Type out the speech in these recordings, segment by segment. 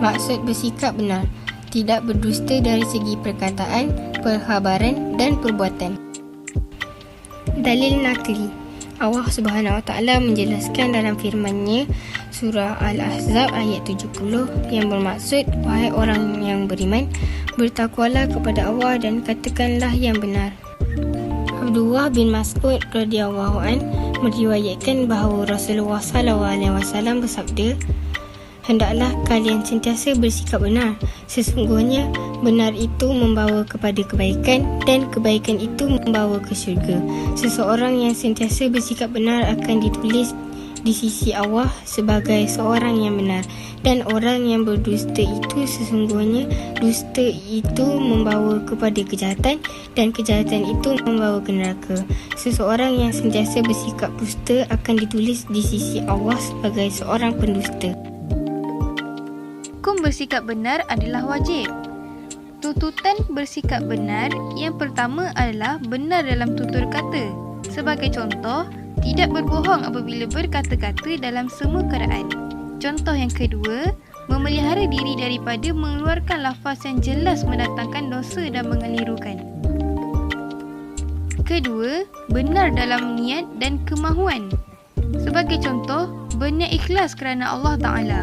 Maksud bersikap benar, tidak berdusta dari segi perkataan, perkhabaran dan perbuatan. Dalil nakli. Allah Subhanahu Wa Taala menjelaskan dalam firman-Nya surah Al-Ahzab ayat 70 yang bermaksud, wahai orang yang beriman, bertakwalah kepada Allah dan katakanlah yang benar. Abdullah bin Mas'ud radhiyallahu an meriwayatkan bahawa Rasulullah SAW bersabda, hendaklah kalian sentiasa bersikap benar. Sesungguhnya benar itu membawa kepada kebaikan dan kebaikan itu membawa ke syurga. Seseorang yang sentiasa bersikap benar akan ditulis di sisi Allah sebagai seorang yang benar. Dan orang yang berdusta itu sesungguhnya dusta itu membawa kepada kejahatan dan kejahatan itu membawa ke neraka. Seseorang yang sentiasa bersikap dusta akan ditulis di sisi Allah sebagai seorang pendusta. Hukum bersikap benar adalah wajib. Tuntutan bersikap benar yang pertama adalah benar dalam tutur kata. Sebagai contoh, tidak berbohong apabila berkata-kata dalam semua keadaan. Contoh yang kedua, memelihara diri daripada mengeluarkan lafaz yang jelas mendatangkan dosa dan mengelirukan. Kedua, benar dalam niat dan kemahuan. Sebagai contoh, berniat ikhlas kerana Allah Ta'ala.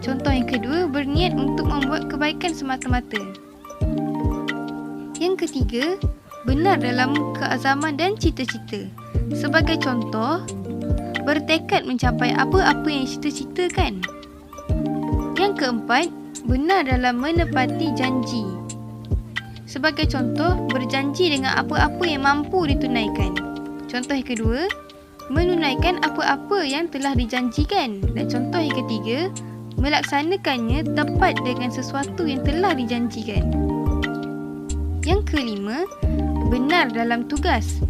Contoh yang kedua, berniat untuk membuat kebaikan semata-mata. Yang ketiga, benar dalam keazaman dan cita-cita. Sebagai contoh, bertekad mencapai apa-apa yang cita-citakan. Yang keempat, benar dalam menepati janji. Sebagai contoh, berjanji dengan apa-apa yang mampu ditunaikan. Contoh yang kedua, menunaikan apa-apa yang telah dijanjikan. Dan contoh yang ketiga, melaksanakannya tepat dengan sesuatu yang telah dijanjikan. Yang kelima, benar dalam tugas.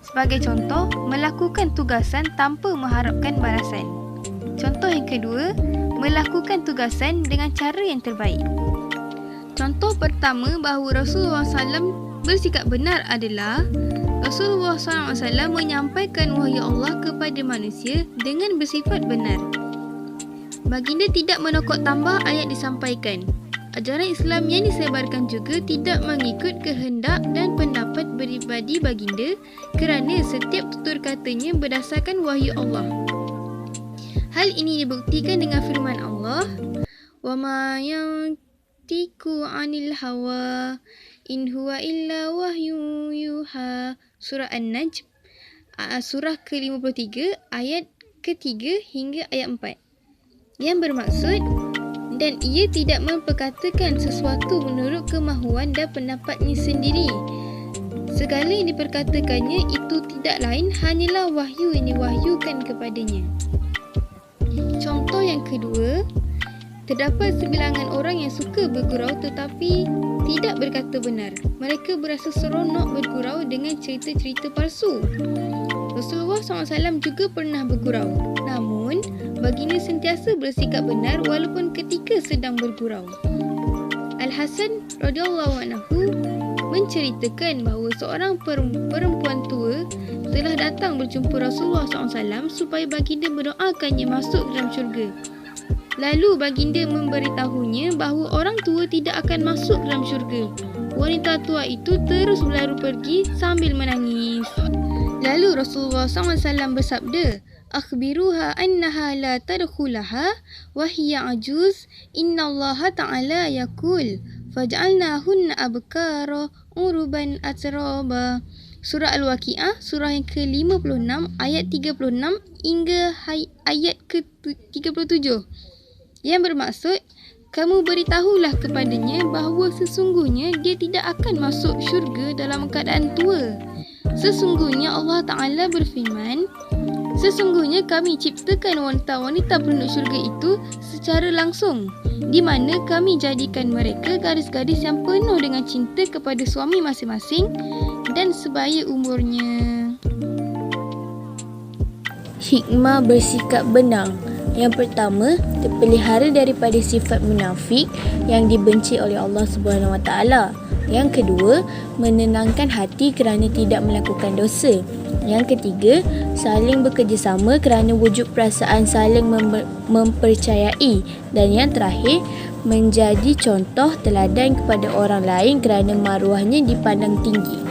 Sebagai contoh, melakukan tugasan tanpa mengharapkan balasan. Contoh yang kedua, melakukan tugasan dengan cara yang terbaik. Contoh pertama bahawa Rasulullah SAW bersikap benar adalah Rasulullah SAW menyampaikan wahyu Allah kepada manusia dengan bersifat benar. Baginda tidak menokok tambah ayat disampaikan. Ajaran Islam yang disebarkan juga tidak mengikut kehendak dan pendapat peribadi baginda kerana setiap tutur katanya berdasarkan wahyu Allah. Hal ini dibuktikan dengan firman Allah, وَمَا يَنْتِقُ عَنِ الْهَوَىٰ إِنْ هُوَ إِلَّا وَحْيٌ يُوحَىٰ. Surah An-Najm, surah ke-53, ayat ke-3 hingga ayat 4. Yang bermaksud, dan ia tidak memperkatakan sesuatu menurut kemahuan dan pendapatnya sendiri. Segala yang diperkatakannya itu tidak lain hanyalah wahyu yang diwahyukan kepadanya. Contoh yang kedua, terdapat sebilangan orang yang suka bergurau tetapi tidak berkata benar. Mereka berasa seronok bergurau dengan cerita-cerita palsu. Rasulullah SAW juga pernah bergurau. Namun, baginda sentiasa bersikap benar walaupun ketika sedang bergurau. Al-Hasan radhiyallahu anhu menceritakan bahawa seorang perempuan tua telah datang berjumpa Rasulullah SAW supaya baginda mendoakannya masuk dalam syurga. Lalu baginda memberitahunya bahawa orang tua tidak akan masuk dalam syurga. Wanita tua itu terus berlalu pergi sambil menangis. Lalu Rasulullah SAW bersabda, akhbiruha annaha la tadkhulaha wa hiya ajuz, innallaha ta'ala yaqul faj'alnahunna abkara uruban atraba. Surah Al-Waqi'ah, surah yang ke-56 ayat 36 hingga ayat ke-37. Yang bermaksud, kamu beritahulah kepadanya bahawa sesungguhnya dia tidak akan masuk syurga dalam keadaan tua. Sesungguhnya Allah Ta'ala berfirman, sesungguhnya kami ciptakan wanita-wanita penduduk syurga itu secara langsung, di mana kami jadikan mereka gadis-gadis yang penuh dengan cinta kepada suami masing-masing dan sebaya umurnya. Hikmah bersikap benar. Yang pertama, terpelihara daripada sifat munafik yang dibenci oleh Allah Subhanahu Wa Taala. Yang kedua, menenangkan hati kerana tidak melakukan dosa. Yang ketiga, saling bekerjasama kerana wujud perasaan saling mempercayai. Dan yang terakhir, menjadi contoh teladan kepada orang lain kerana maruahnya dipandang tinggi.